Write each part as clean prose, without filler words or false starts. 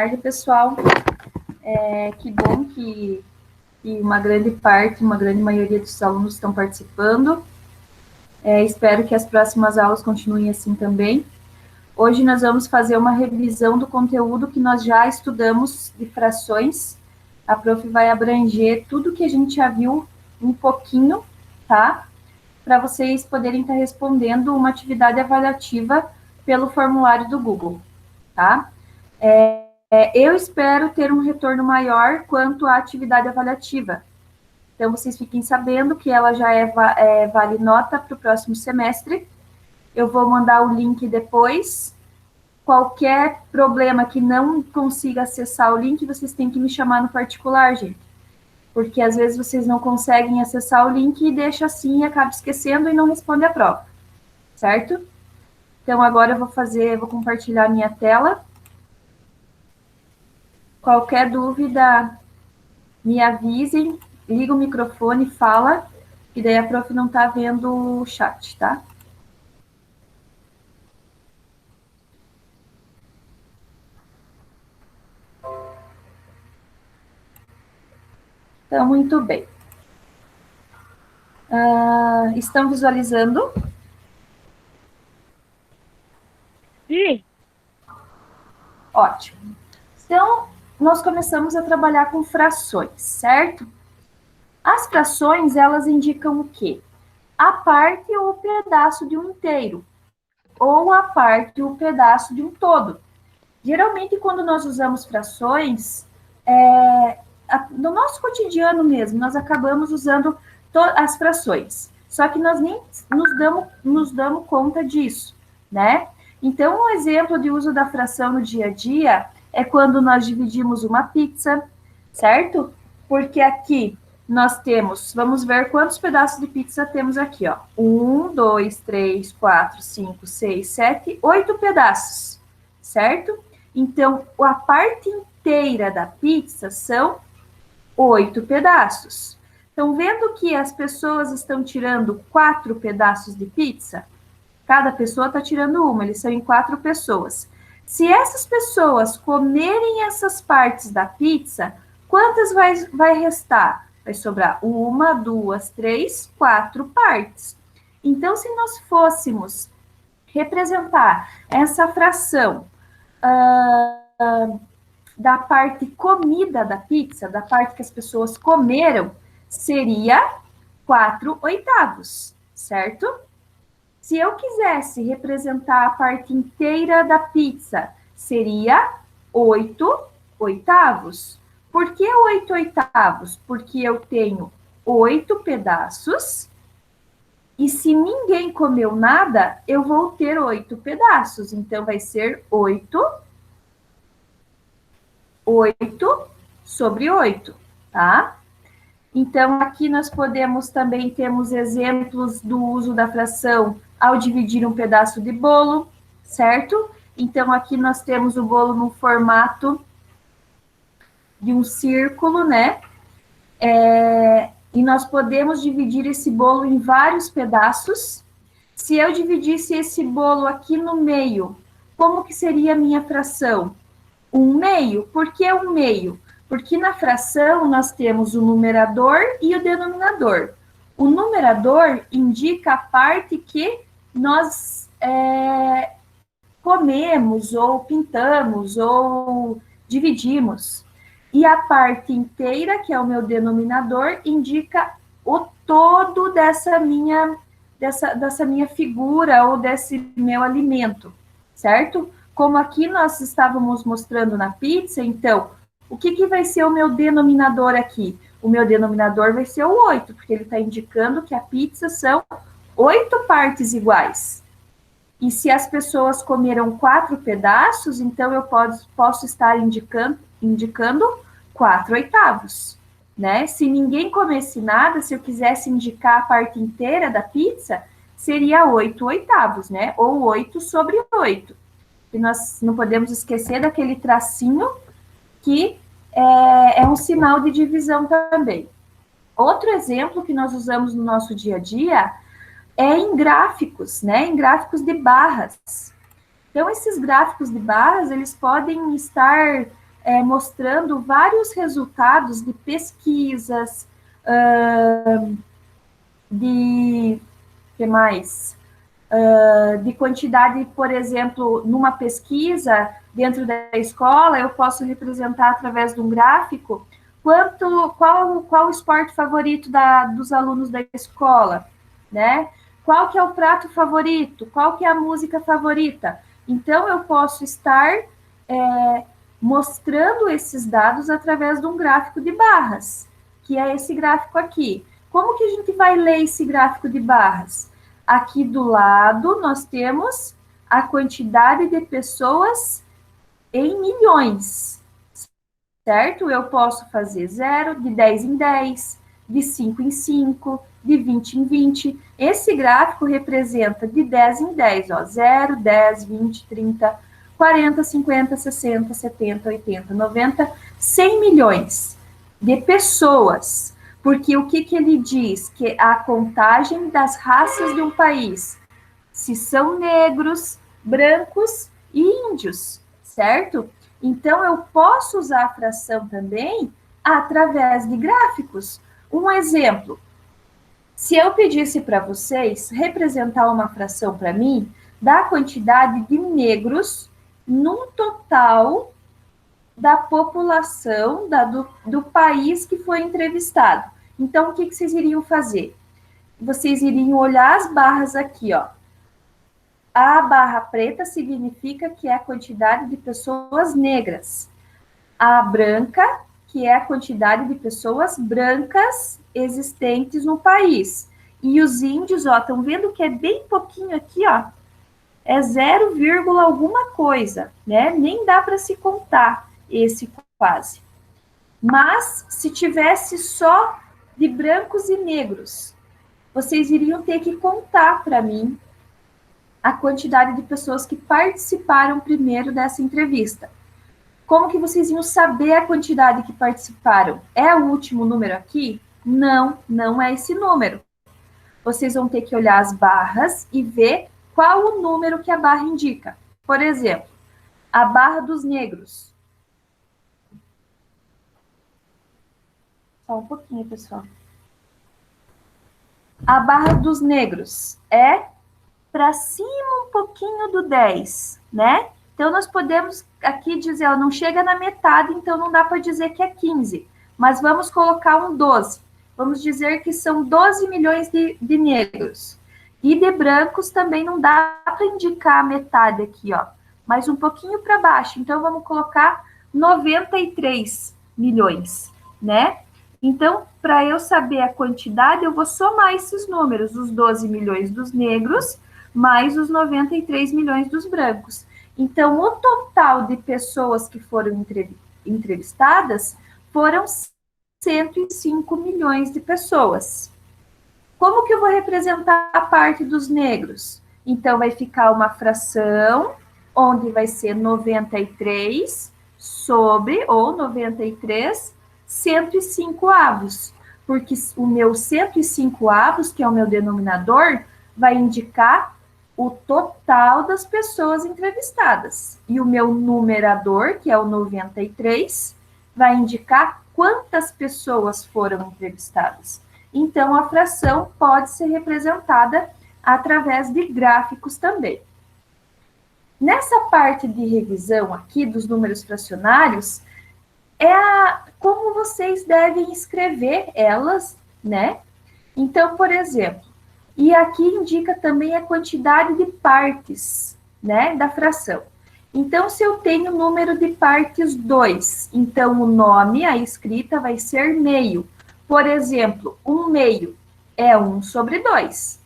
tarde, pessoal. Que bom que uma grande parte, uma grande maioria dos alunos estão participando. Espero que as próximas aulas continuem assim também. Hoje nós vamos fazer uma revisão do conteúdo que nós já estudamos de frações. A prof vai abranger tudo que a gente já viu um pouquinho, tá? Para vocês poderem estar respondendo uma atividade avaliativa pelo formulário do Google, tá? Eu espero ter um retorno maior quanto à atividade avaliativa. Então, vocês fiquem sabendo que ela já vale nota para o próximo semestre. Eu vou mandar o link depois. Qualquer problema que não consiga acessar o link, vocês têm que me chamar no particular, gente. Porque às vezes vocês não conseguem acessar o link e deixa assim e acaba esquecendo e não responde a prova. Certo? Então, agora eu vou compartilhar minha tela. Qualquer dúvida, me avisem, liga o microfone, fala, que daí a prof não está vendo o chat, tá? Então, muito bem. Estão visualizando? Sim. Ótimo. Então, nós começamos a trabalhar com frações, certo? As frações, elas indicam o quê? A parte ou o pedaço de um inteiro, ou a parte ou o pedaço de um todo. Geralmente, quando nós usamos frações, no nosso cotidiano mesmo, nós acabamos usando as frações, só que nós nem nos damos conta disso, né? Então, um exemplo de uso da fração no dia a dia é quando nós dividimos uma pizza, certo? Porque aqui nós temos, vamos ver quantos pedaços de pizza temos aqui, ó. 1, 2, 3, 4, 5, 6, 7, 8 pedaços, certo? Então, a parte inteira da pizza são 8 pedaços. Então, vendo que as pessoas estão tirando 4 pedaços de pizza, cada pessoa está tirando uma, eles são em 4 pessoas. Se essas pessoas comerem essas partes da pizza, quantas vai restar? Vai sobrar 1, 2, 3, 4 partes. Então, se nós fôssemos representar essa fração da parte comida da pizza, da parte que as pessoas comeram, seria 4/8, certo? Se eu quisesse representar a parte inteira da pizza, seria 8/8. Por que 8/8? Porque eu tenho 8 pedaços, e se ninguém comeu nada, eu vou ter 8 pedaços. Então, vai ser 8/8, tá? Então, aqui nós temos exemplos do uso da fração ao dividir um pedaço de bolo, certo? Então, aqui nós temos o bolo no formato de um círculo, né? E nós podemos dividir esse bolo em vários pedaços. Se eu dividisse esse bolo aqui no meio, como que seria a minha fração? 1/2. Por que 1/2? Porque na fração nós temos o numerador e o denominador. O numerador indica a parte que nós comemos, ou pintamos, ou dividimos. E a parte inteira, que é o meu denominador, indica o todo dessa minha figura ou desse meu alimento, certo? Como aqui nós estávamos mostrando na pizza, então, o que vai ser o meu denominador aqui? O meu denominador vai ser o 8, porque ele está indicando que a pizza são 8 partes iguais. E se as pessoas comeram 4 pedaços, então eu posso estar indicando 4/8, né? Se ninguém comesse nada, se eu quisesse indicar a parte inteira da pizza, seria 8/8, né? Ou 8/8. E nós não podemos esquecer daquele tracinho que é um sinal de divisão também. Outro exemplo que nós usamos no nosso dia a dia é em gráficos, né? Em gráficos de barras. Então, esses gráficos de barras, eles podem estar mostrando vários resultados de pesquisas, de que mais? De quantidade, por exemplo, numa pesquisa dentro da escola, eu posso representar através de um gráfico qual o esporte favorito dos alunos da escola, né? Qual que é o prato favorito? Qual que é a música favorita? Então, eu posso estar mostrando esses dados através de um gráfico de barras, que é esse gráfico aqui. Como que a gente vai ler esse gráfico de barras? Aqui do lado, nós temos a quantidade de pessoas em milhões, certo? Eu posso fazer 0, de 10 em 10, de 5 em 5, de 20 em 20. Esse gráfico representa de 10 em 10, ó, 0, 10, 20, 30, 40, 50, 60, 70, 80, 90, 100 milhões de pessoas. Porque o que ele diz? Que a contagem das raças de um país, se são negros, brancos e índios, certo? Então, eu posso usar a fração também através de gráficos. Um exemplo, se eu pedisse para vocês representar uma fração para mim da quantidade de negros num total da população do país que foi entrevistado. Então, o que vocês iriam fazer? Vocês iriam olhar as barras aqui, ó. A barra preta significa que é a quantidade de pessoas negras. A branca, que é a quantidade de pessoas brancas existentes no país. E os índios, ó, estão vendo que é bem pouquinho aqui, ó. É 0, alguma coisa, né? Nem dá para se contar esse quase. Mas, se tivesse só de brancos e negros, vocês iriam ter que contar para mim a quantidade de pessoas que participaram primeiro dessa entrevista. Como que vocês iam saber a quantidade que participaram? É o último número aqui? Não, não é esse número. Vocês vão ter que olhar as barras e ver qual o número que a barra indica. Por exemplo, a barra dos negros. Só um pouquinho, pessoal. A barra dos negros é para cima um pouquinho do 10, né? Então, nós podemos aqui dizer, ó, não chega na metade, então não dá para dizer que é 15. Mas vamos colocar um 12. Vamos dizer que são 12 milhões de negros. E de brancos também não dá para indicar a metade aqui, ó. Mas um pouquinho para baixo. Então, vamos colocar 93 milhões, né? Então, para eu saber a quantidade, eu vou somar esses números, os 12 milhões dos negros, mais os 93 milhões dos brancos. Então, o total de pessoas que foram entrevistadas foram 105 milhões de pessoas. Como que eu vou representar a parte dos negros? Então, vai ficar uma fração, onde vai ser 93 sobre, ou 93, 105 avos. Porque o meu 105 avos, que é o meu denominador, vai indicar o total das pessoas entrevistadas. E o meu numerador, que é o 93, vai indicar quantas pessoas foram entrevistadas. Então, a fração pode ser representada através de gráficos também. Nessa parte de revisão aqui dos números fracionários, como vocês devem escrever elas, né? Então, por exemplo, e aqui indica também a quantidade de partes, né, da fração. Então, se eu tenho o número de partes 2, então o nome, a escrita vai ser meio. Por exemplo, 1/2 é 1 sobre 2.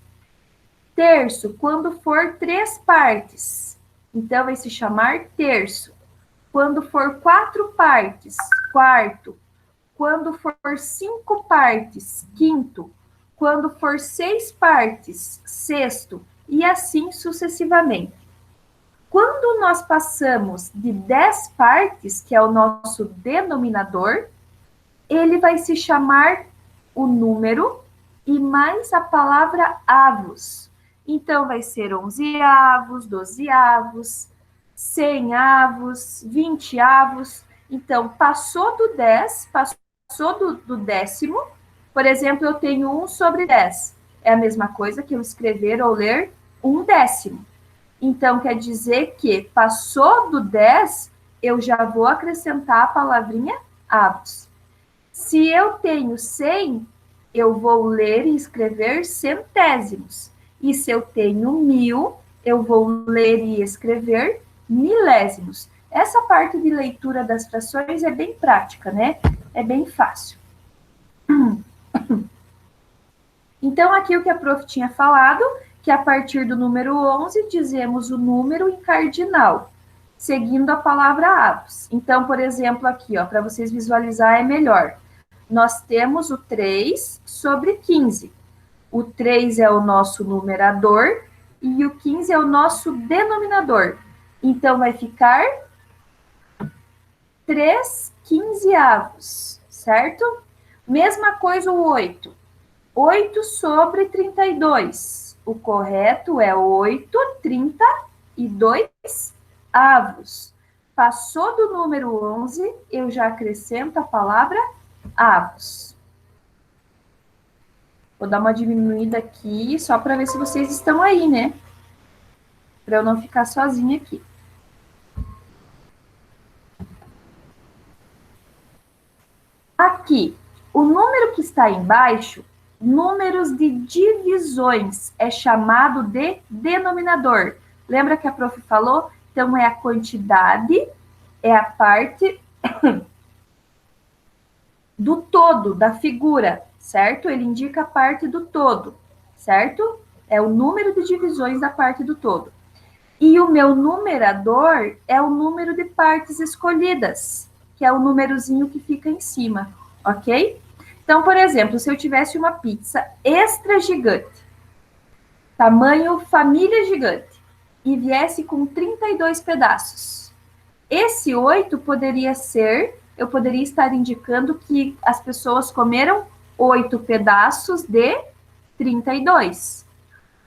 Terço, quando for 3 partes, então vai se chamar terço. Quando for 4 partes, quarto. Quando for 5 partes, quinto. Quando for 6 partes, sexto, e assim sucessivamente. Quando nós passamos de 10 partes, que é o nosso denominador, ele vai se chamar o número e mais a palavra avos. Então, vai ser 11 avos, 12 avos, 100 avos, 20 avos. Então, passou do 10, passou do décimo, por exemplo, eu tenho 1 sobre 10. É a mesma coisa que eu escrever ou ler 1/10. Então, quer dizer que passou do 10, eu já vou acrescentar a palavrinha avos. Se eu tenho 100, eu vou ler e escrever centésimos. E se eu tenho 1000, eu vou ler e escrever milésimos. Essa parte de leitura das frações é bem prática, né? É bem fácil. Então, aqui o que a prof tinha falado, que a partir do número 11, dizemos o número em cardinal, seguindo a palavra avos. Então, por exemplo, aqui, ó, para vocês visualizar é melhor. Nós temos o 3 sobre 15. O 3 é o nosso numerador e o 15 é o nosso denominador. Então, vai ficar 3 quinzeavos, certo? Mesma coisa o 8. 8 sobre 32. O correto é 8/32 avos. Passou do número 11, eu já acrescento a palavra avos. Vou dar uma diminuída aqui, só para ver se vocês estão aí, né? Para eu não ficar sozinha aqui. Aqui, o número que está embaixo, números de divisões, é chamado de denominador. Lembra que a prof falou? Então, é a quantidade, é a parte do todo, da figura, certo? Ele indica a parte do todo, certo? É o número de divisões da parte do todo. E o meu numerador é o número de partes escolhidas, que é o númerozinho que fica em cima, ok? Então, por exemplo, se eu tivesse uma pizza extra gigante, tamanho família gigante, e viesse com 32 pedaços, esse 8 poderia ser, eu poderia estar indicando que as pessoas comeram 8 pedaços de 32.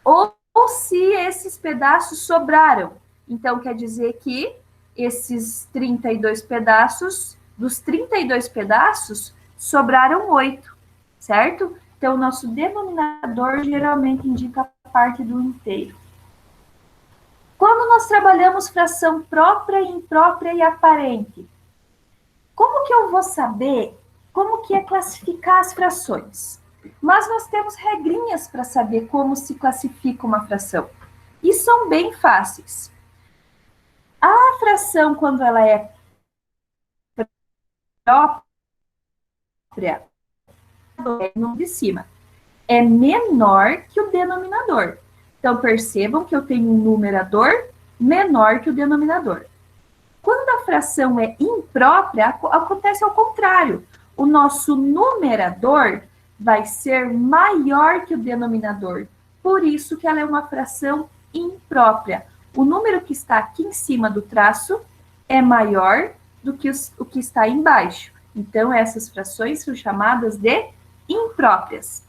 Ou se esses pedaços sobraram. Então, quer dizer que esses 32 pedaços, dos 32 pedaços, sobraram 8, certo? Então, o nosso denominador geralmente indica a parte do inteiro. Quando nós trabalhamos fração própria, imprópria e aparente, como que eu vou saber como que é classificar as frações? Mas nós temos regrinhas para saber como se classifica uma fração. E são bem fáceis. A fração, quando ela é própria, no de cima, é menor que o denominador. Então, percebam que eu tenho um numerador menor que o denominador. Quando a fração é imprópria, acontece ao contrário. O nosso numerador vai ser maior que o denominador. Por isso que ela é uma fração imprópria. O número que está aqui em cima do traço é maior do que o que está embaixo. Então, essas frações são chamadas de impróprias.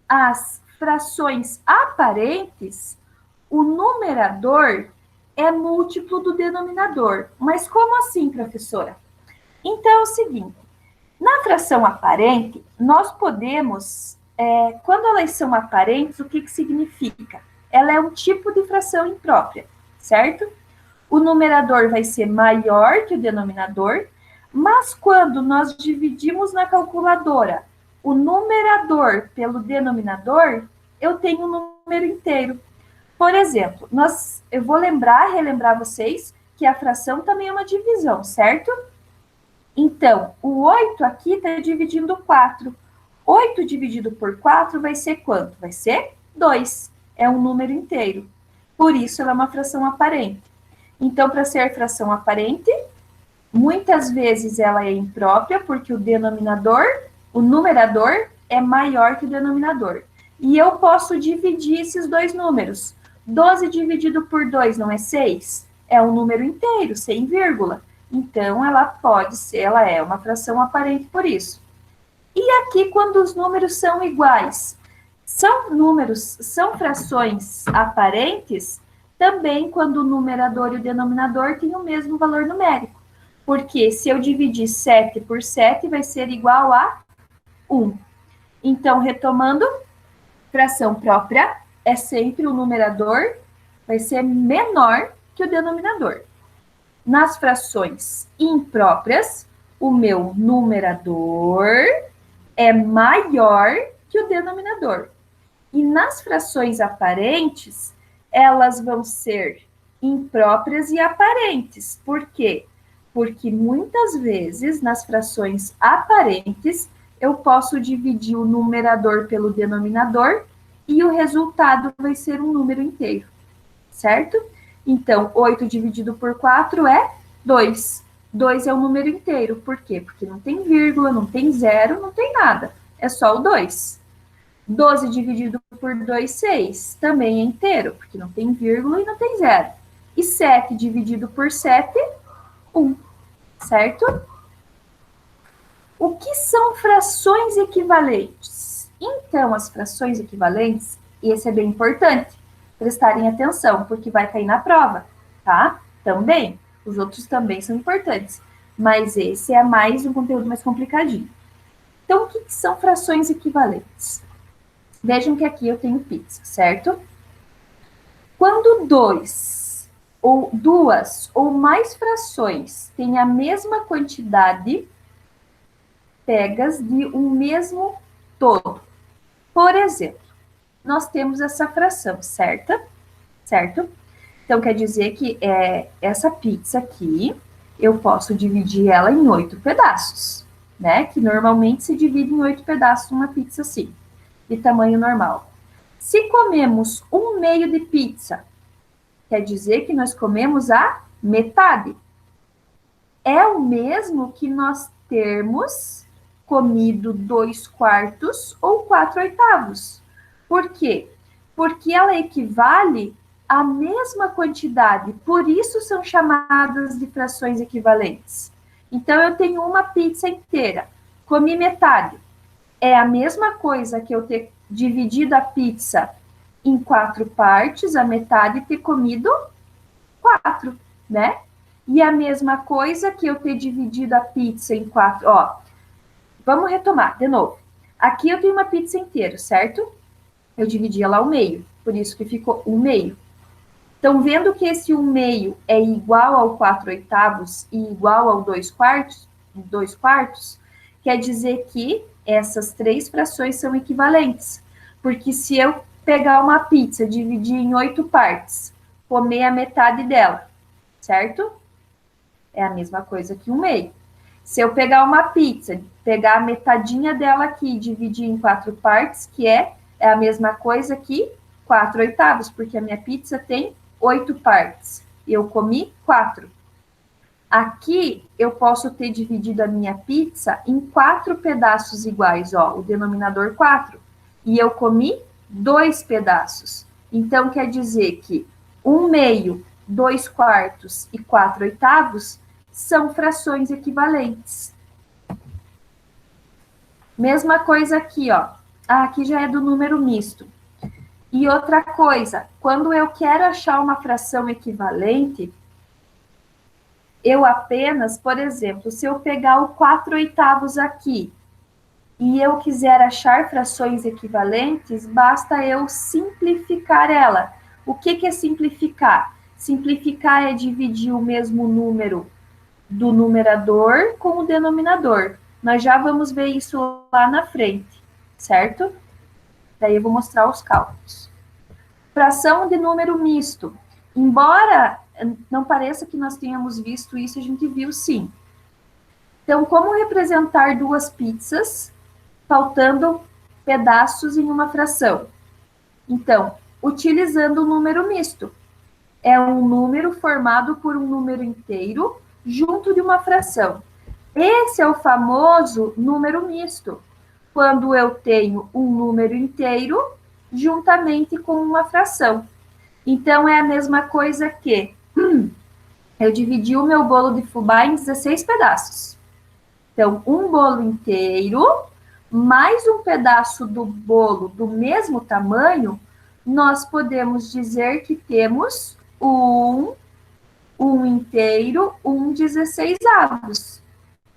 As frações aparentes, o numerador é múltiplo do denominador. Mas como assim, professora? Então, é o seguinte, na fração aparente, nós podemos, quando elas são aparentes, o que significa? Ela é um tipo de fração imprópria, certo? O numerador vai ser maior que o denominador, mas quando nós dividimos na calculadora o numerador pelo denominador, eu tenho um número inteiro. Por exemplo, eu vou relembrar vocês que a fração também é uma divisão, certo? Então, o 8 aqui está dividindo 4. 8 dividido por 4 vai ser quanto? Vai ser 2. É um número inteiro. Por isso, ela é uma fração aparente. Então, para ser fração aparente, muitas vezes ela é imprópria, porque o numerador é maior que o denominador. E eu posso dividir esses dois números. 12 dividido por 2 não é 6? É um número inteiro, sem vírgula. Então, ela é uma fração aparente por isso. E aqui, quando os números são iguais, são frações aparentes Também quando o numerador e o denominador têm o mesmo valor numérico. Porque se eu dividir 7 por 7, vai ser igual a 1. Então, retomando, fração própria é sempre o numerador, vai ser menor que o denominador. Nas frações impróprias, o meu numerador é maior que o denominador. E nas frações aparentes, elas vão ser impróprias e aparentes. Por quê? Porque muitas vezes, nas frações aparentes, eu posso dividir o numerador pelo denominador e o resultado vai ser um número inteiro, certo? Então, 8 dividido por 4 é 2. 2 é um número inteiro. Por quê? Porque não tem vírgula, não tem zero, não tem nada. É só o 2. 12 dividido por 2, 6. Também é inteiro, porque não tem vírgula e não tem zero. E 7 dividido por 7, 1. Certo? O que são frações equivalentes? Então, as frações equivalentes, esse é bem importante, prestarem atenção, porque vai cair na prova, tá? Também. Os outros também são importantes, mas esse é mais um conteúdo mais complicadinho. Então, o que são frações equivalentes? Vejam que aqui eu tenho pizza, certo? Quando duas ou mais frações têm a mesma quantidade pegas de um mesmo todo. Por exemplo, nós temos essa fração, certo? Então, quer dizer que essa pizza aqui, eu posso dividir ela em 8 pedaços, né? Que normalmente se divide em 8 pedaços uma pizza assim, de tamanho normal. Se comemos 1/2 de pizza, quer dizer que nós comemos a metade. É o mesmo que nós termos comido 2/4 ou 4/8. Por quê? Porque ela equivale à mesma quantidade, por isso são chamadas de frações equivalentes. Então, eu tenho uma pizza inteira, comi metade. É a mesma coisa que eu ter dividido a pizza em 4 partes, a metade ter comido 4, né? E a mesma coisa que eu ter dividido a pizza em 4. Ó, vamos retomar de novo. Aqui eu tenho uma pizza inteira, certo? Eu dividi ela ao meio, por isso que ficou 1/2. Então, vendo que esse 1/2 é igual ao 4/8 e igual ao 2/4, quer dizer que essas 3 frações são equivalentes. Porque se eu pegar uma pizza, dividir em 8 partes, comer a metade dela, certo? É a mesma coisa que 1/2. Se eu pegar uma pizza, pegar a metadinha dela aqui e dividir em 4 partes, que é a mesma coisa que 4/8, porque a minha pizza tem 8 partes. E eu comi 4. Aqui, eu posso ter dividido a minha pizza em 4 pedaços iguais, ó, o denominador 4. E eu comi 2 pedaços. Então, quer dizer que 1/2, 2/4 e 4/8 são frações equivalentes. Mesma coisa aqui, ó. Aqui já é do número misto. E outra coisa, quando eu quero achar uma fração equivalente, eu apenas, por exemplo, se eu pegar o 4/8 aqui e eu quiser achar frações equivalentes, basta eu simplificar ela. O que é simplificar? Simplificar é dividir o mesmo número do numerador com o denominador. Nós já vamos ver isso lá na frente, certo? Daí eu vou mostrar os cálculos. Fração de número misto. Embora não pareça que nós tenhamos visto isso, a gente viu sim. Então, como representar duas pizzas faltando pedaços em uma fração? Então, utilizando o número misto. É um número formado por um número inteiro junto de uma fração. Esse é o famoso número misto, quando eu tenho um número inteiro juntamente com uma fração. Então, é a mesma coisa que eu dividi o meu bolo de fubá em 16 pedaços. Então, um bolo inteiro, mais um pedaço do bolo do mesmo tamanho, nós podemos dizer que temos um inteiro, 1/16,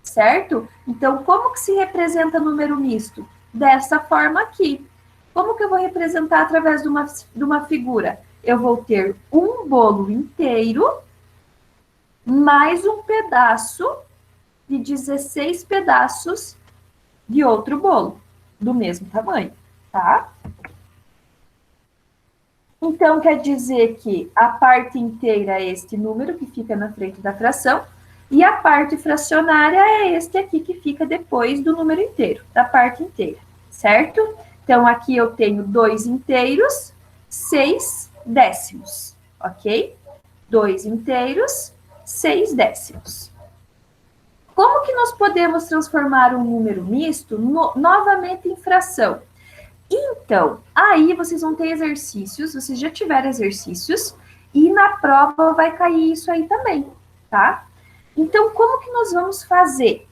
certo? Então, como que se representa número misto? Dessa forma aqui. Como que eu vou representar através de uma figura? Eu vou ter um bolo inteiro mais um pedaço de 16 pedaços de outro bolo, do mesmo tamanho, tá? Então, quer dizer que a parte inteira é este número que fica na frente da fração, e a parte fracionária é este aqui que fica depois do número inteiro, da parte inteira, certo? Então, aqui eu tenho 2 inteiros, 6 décimos, ok? 2 inteiros, 6 décimos. Como que nós podemos transformar um número misto novamente em fração? Então, aí vocês vão ter exercícios, vocês já tiveram exercícios, e na prova vai cair isso aí também, tá? Então, como que nós vamos fazer?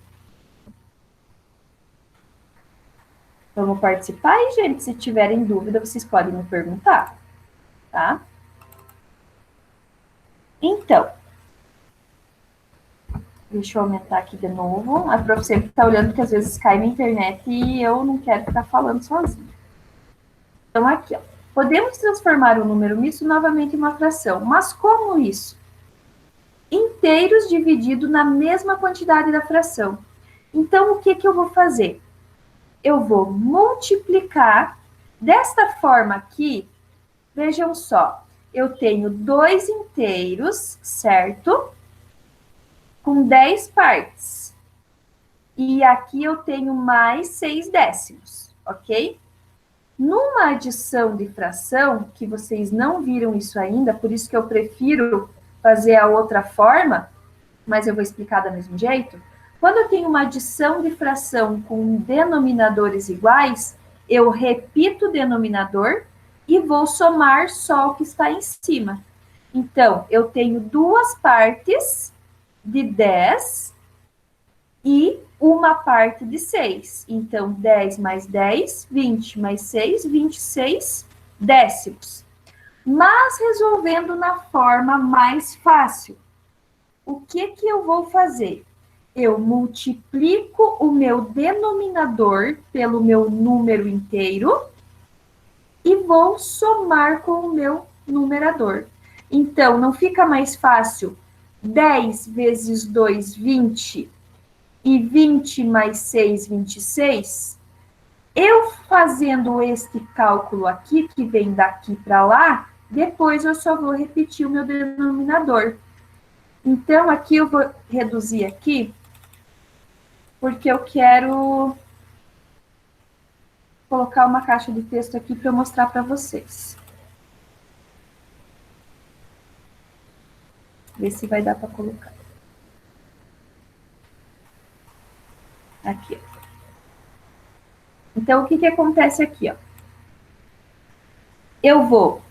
Vamos participar aí, gente. Se tiverem dúvida, vocês podem me perguntar, tá? Então, deixa eu aumentar aqui de novo. A prof sempre tá olhando que às vezes cai na internet e eu não quero ficar falando sozinha. Então, aqui, ó. Podemos transformar o número misto novamente em uma fração, mas como isso? Inteiros dividido na mesma quantidade da fração. Então, o que que eu vou fazer? Eu vou multiplicar desta forma aqui. Vejam só, eu tenho 2 inteiros, certo? Com 10 partes. E aqui eu tenho mais 6 décimos, ok? Numa adição de fração, que vocês não viram isso ainda, por isso que eu prefiro fazer a outra forma, mas eu vou explicar do mesmo jeito. Quando eu tenho uma adição de fração com denominadores iguais, eu repito o denominador e vou somar só o que está em cima. Então, eu tenho 2 partes de 10 e uma parte de 6. Então, 10 mais 10, 20 mais 6, 26 décimos. Mas resolvendo na forma mais fácil, o que que eu vou fazer? Eu multiplico o meu denominador pelo meu número inteiro e vou somar com o meu numerador. Então, não fica mais fácil 10 vezes 2, 20, e 20 mais 6, 26? Eu fazendo este cálculo aqui, que vem daqui para lá, depois eu só vou repetir o meu denominador. Então, aqui eu vou reduzir aqui, porque eu quero colocar uma caixa de texto aqui para eu mostrar para vocês. Ver se vai dar para colocar. Aqui, ó. Então, o que que acontece aqui, ó? Eu vou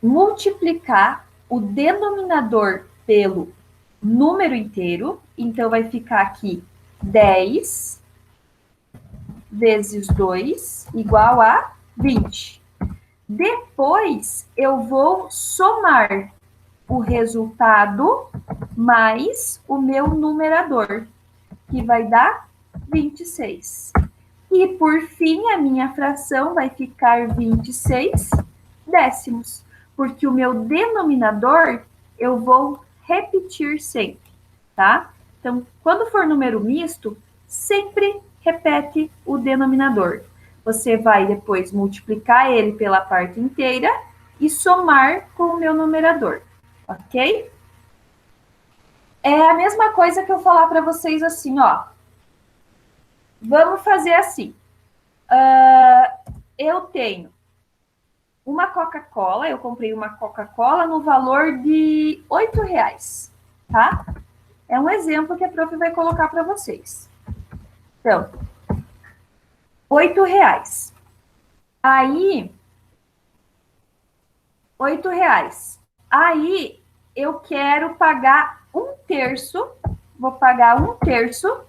multiplicar o denominador pelo número inteiro, então vai ficar aqui 10 vezes 2 igual a 20. Depois, eu vou somar o resultado mais o meu numerador, que vai dar 26. E, por fim, a minha fração vai ficar 26 décimos, porque o meu denominador eu vou repetir sempre, tá? Então, quando for número misto, sempre repete o denominador. Você vai depois multiplicar ele pela parte inteira e somar com o meu numerador, ok? É a mesma coisa que eu falar para vocês assim, ó. Vamos fazer assim. Eu tenho uma Coca-Cola, eu comprei uma Coca-Cola no valor de R$8, tá? É um exemplo que a prof vai colocar para vocês. Então, R$8. Aí, R$8. Aí, eu quero pagar 1/3, vou pagar 1/3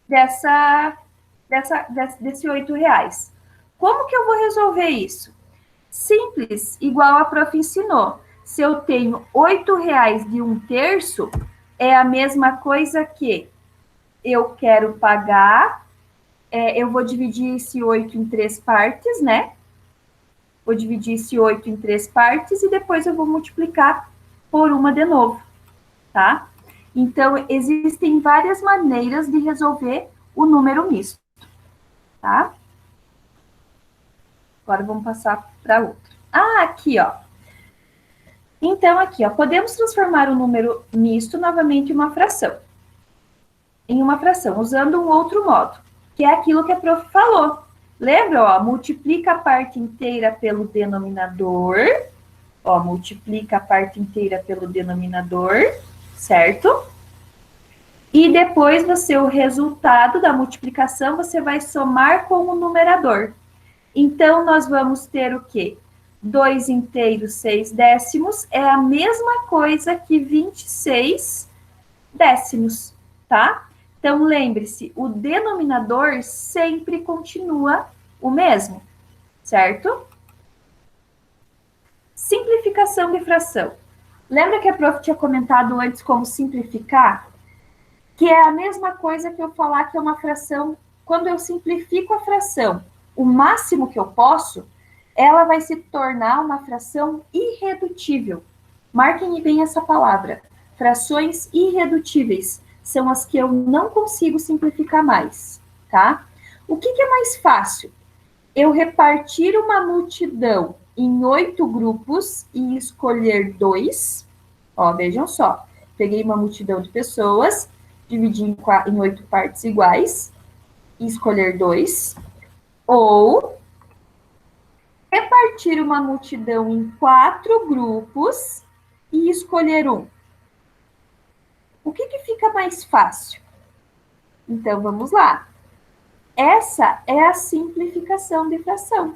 desse R$8. Como que eu vou resolver isso? Simples, igual a prof ensinou. Se eu tenho R$ 8 de 1/3, é a mesma coisa que eu quero pagar, eu vou dividir esse 8 em 3 partes, né? Vou dividir esse 8 em 3 partes e depois eu vou multiplicar por uma de novo, tá? Então, existem várias maneiras de resolver o número misto, tá? Agora vamos passar para outra. Ah, aqui, ó. Então, aqui, ó, podemos transformar o número misto novamente em uma fração, usando um outro modo, que é aquilo que a prof falou. Lembra, ó, multiplica a parte inteira pelo denominador, ó, multiplica a parte inteira pelo denominador, certo? E depois o resultado da multiplicação, você vai somar com o numerador. Então, nós vamos ter o quê? 2 inteiros, 6 décimos, é a mesma coisa que 26 décimos, tá? Então, lembre-se, o denominador sempre continua o mesmo, certo? Simplificação de fração. Lembra que a prof tinha comentado antes como simplificar? Que é a mesma coisa que eu falar que é uma fração, quando eu simplifico a fração, o máximo que eu posso, ela vai se tornar uma fração irredutível. Marquem bem essa palavra. Frações irredutíveis são as que eu não consigo simplificar mais, tá? O que é mais fácil? Eu repartir uma multidão em 8 grupos e escolher 2. Ó, vejam só. Peguei uma multidão de pessoas, dividi em 8 partes iguais e escolher 2. Ou repartir uma multidão em 4 grupos e escolher um. O que fica mais fácil? Então, vamos lá. Essa é a simplificação de fração,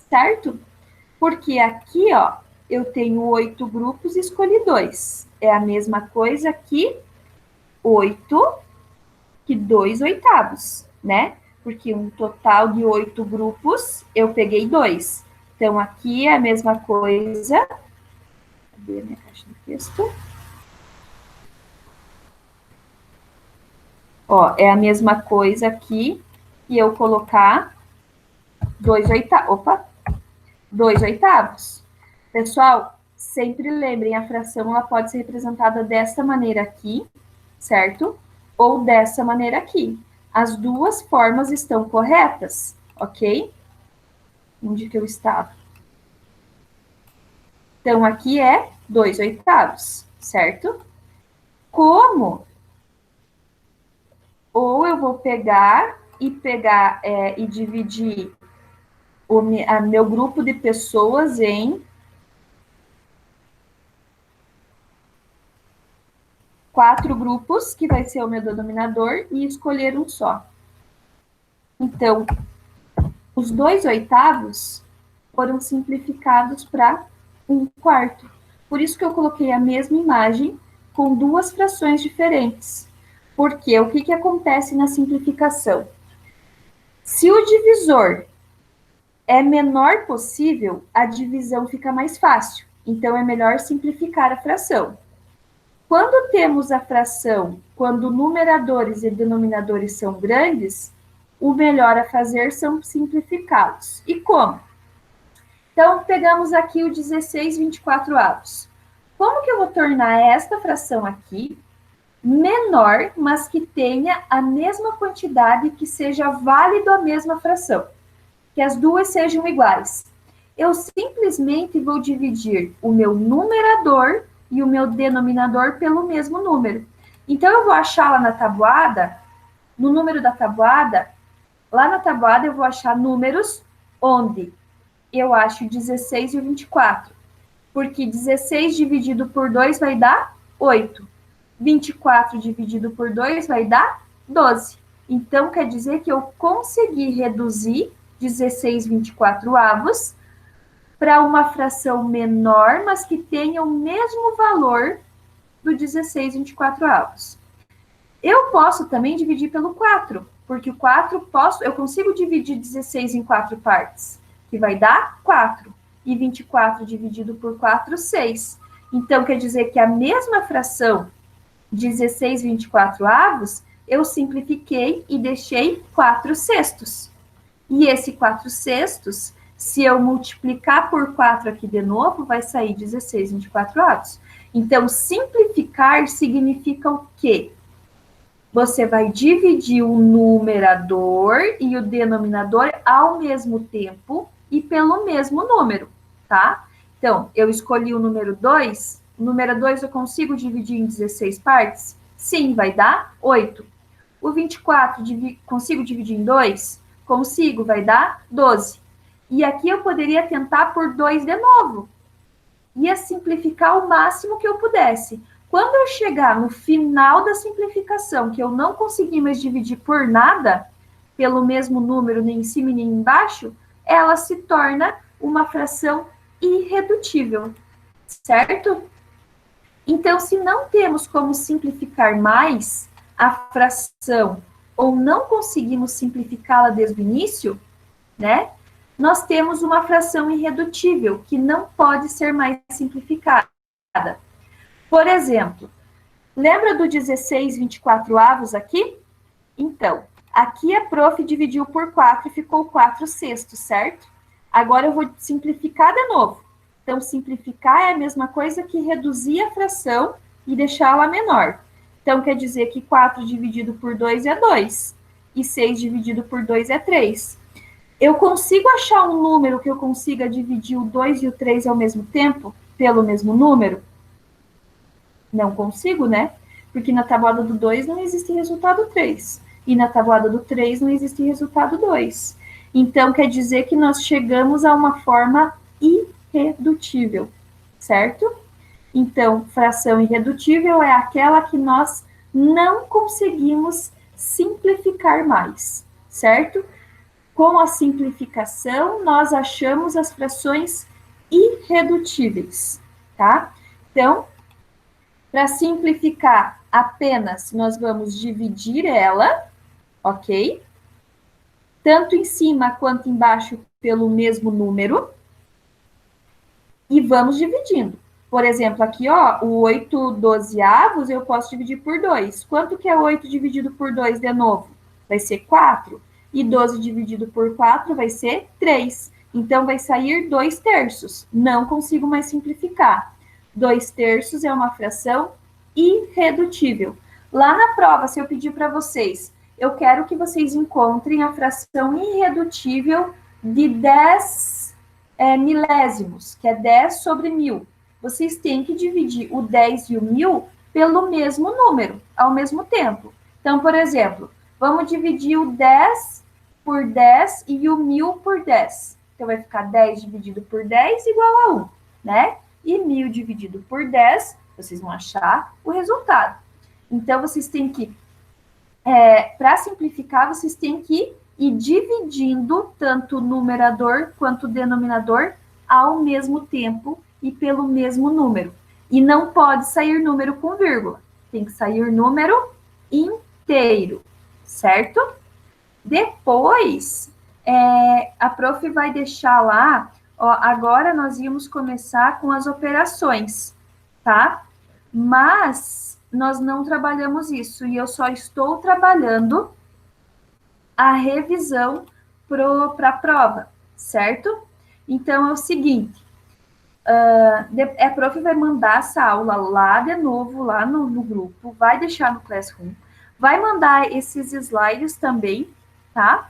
certo? Porque aqui, ó, eu tenho 8 grupos e escolhi 2. É a mesma coisa que 8, que 2/8, né? Porque um total de 8 grupos, eu peguei 2. Então, aqui é a mesma coisa. Cadê a minha caixa de texto? Ó, é a mesma coisa aqui que eu colocar 2/8. Pessoal, sempre lembrem, a fração ela pode ser representada dessa maneira aqui, certo? Ou dessa maneira aqui. As duas formas estão corretas, ok? Onde que eu estava? Então, aqui é 2/8, certo? Como? Ou eu vou pegar e dividir meu grupo de pessoas em 4 grupos, que vai ser o meu denominador, e escolher um só. Então, os 2/8 foram simplificados para 1/4. Por isso que eu coloquei a mesma imagem com duas frações diferentes. Porque o que acontece na simplificação? Se o divisor é menor possível, a divisão fica mais fácil. Então, é melhor simplificar a fração. Quando temos a fração, quando numeradores e denominadores são grandes, o melhor a fazer são simplificá-los. E como? Então, pegamos aqui o 16/24. Como que eu vou tornar esta fração aqui menor, mas que tenha a mesma quantidade, que seja válido a mesma fração? Que as duas sejam iguais. Eu simplesmente vou dividir o meu numerador e o meu denominador pelo mesmo número. Então, eu vou achar lá na tabuada, no número da tabuada, lá na tabuada eu vou achar números onde eu acho 16 e 24. Porque 16 dividido por 2 vai dar 8. 24 dividido por 2 vai dar 12. Então, quer dizer que eu consegui reduzir 16/24 para uma fração menor, mas que tenha o mesmo valor do 16/24. Eu posso também dividir pelo 4, porque o 4 eu consigo dividir 16 em 4 partes, que vai dar 4. e 24 dividido por 4, 6. Então, quer dizer que a mesma fração, 16/24, eu simplifiquei e deixei 4 sextos. E esse 4 sextos, se eu multiplicar por 4 aqui de novo, vai sair 16/24. Então, simplificar significa o quê? Você vai dividir o numerador e o denominador ao mesmo tempo e pelo mesmo número, tá? Então, eu escolhi o número 2. O número 2 eu consigo dividir em 16 partes? Sim, vai dar 8. O 24 consigo dividir em 2? Consigo, vai dar 12. E aqui eu poderia tentar por 2 de novo. Ia simplificar o máximo que eu pudesse. Quando eu chegar no final da simplificação, que eu não consegui mais dividir por nada, pelo mesmo número, nem em cima nem embaixo, ela se torna uma fração irredutível, certo? Então, se não temos como simplificar mais a fração, ou não conseguimos simplificá-la desde o início, né? Nós temos uma fração irredutível, que não pode ser mais simplificada. Por exemplo, lembra do 16/24 aqui? Então, aqui a prof dividiu por 4 e ficou 4 sextos, certo? Agora eu vou simplificar de novo. Então, simplificar é a mesma coisa que reduzir a fração e deixá-la menor. Então, quer dizer que 4 dividido por 2 é 2, e 6 dividido por 2 é 3. Eu consigo achar um número que eu consiga dividir o 2 e o 3 ao mesmo tempo, pelo mesmo número? Não consigo, né? Porque na tabuada do 2 não existe resultado 3. E na tabuada do 3 não existe resultado 2. Então, quer dizer que nós chegamos a uma forma irredutível, certo? Então, fração irredutível é aquela que nós não conseguimos simplificar mais, certo? Com a simplificação, nós achamos as frações irredutíveis, tá? Então, para simplificar apenas, nós vamos dividir ela, ok? Tanto em cima quanto embaixo pelo mesmo número. E vamos dividindo. Por exemplo, aqui, ó, o 8/12 eu posso dividir por 2. Quanto que é 8 dividido por 2 de novo? Vai ser 4. E 12 dividido por 4 vai ser 3. Então, vai sair 2/3. Não consigo mais simplificar. 2/3 é uma fração irredutível. Lá na prova, se eu pedir para vocês, eu quero que vocês encontrem a fração irredutível de 10 milésimos, que é 10 sobre 1000. Vocês têm que dividir o 10 e o 1000 pelo mesmo número, ao mesmo tempo. Então, por exemplo, vamos dividir o 10 por 10 e o 1000 por 10. Então, vai ficar 10 dividido por 10 igual a 1, né? E 1000 dividido por 10, vocês vão achar o resultado. Então, vocês têm que, para simplificar, vocês têm que ir dividindo tanto o numerador quanto o denominador ao mesmo tempo e pelo mesmo número. E não pode sair número com vírgula. Tem que sair número inteiro, certo? Depois, a prof vai deixar lá, ó, agora nós íamos começar com as operações, tá? Mas nós não trabalhamos isso, e eu só estou trabalhando a revisão para a prova, certo? Então, é o seguinte, a prof vai mandar essa aula lá de novo, lá no grupo, vai deixar no Classroom, vai mandar esses slides também, tá?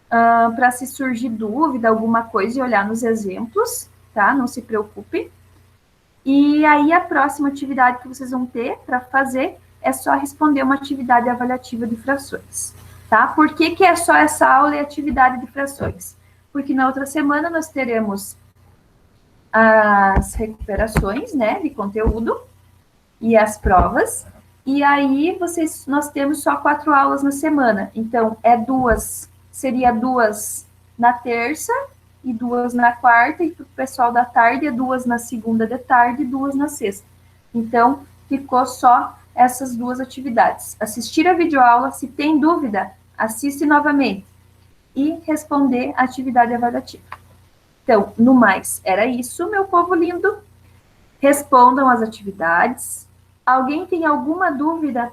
Para se surgir dúvida, alguma coisa, e olhar nos exemplos, tá? Não se preocupe. E aí, a próxima atividade que vocês vão ter para fazer é só responder uma atividade avaliativa de frações, tá? Por que que é só essa aula e atividade de frações? Porque na outra semana nós teremos as recuperações, né, de conteúdo e as provas, e aí nós temos só 4 aulas na semana, então seria 2 na terça e 2 na quarta, e para o pessoal da tarde é 2 na segunda de tarde e 2 na sexta. Então, ficou só essas 2 atividades. Assistir a videoaula, se tem dúvida, assiste novamente, e responder a atividade avaliativa. Então, no mais, era isso, meu povo lindo. Respondam as atividades. Alguém tem alguma dúvida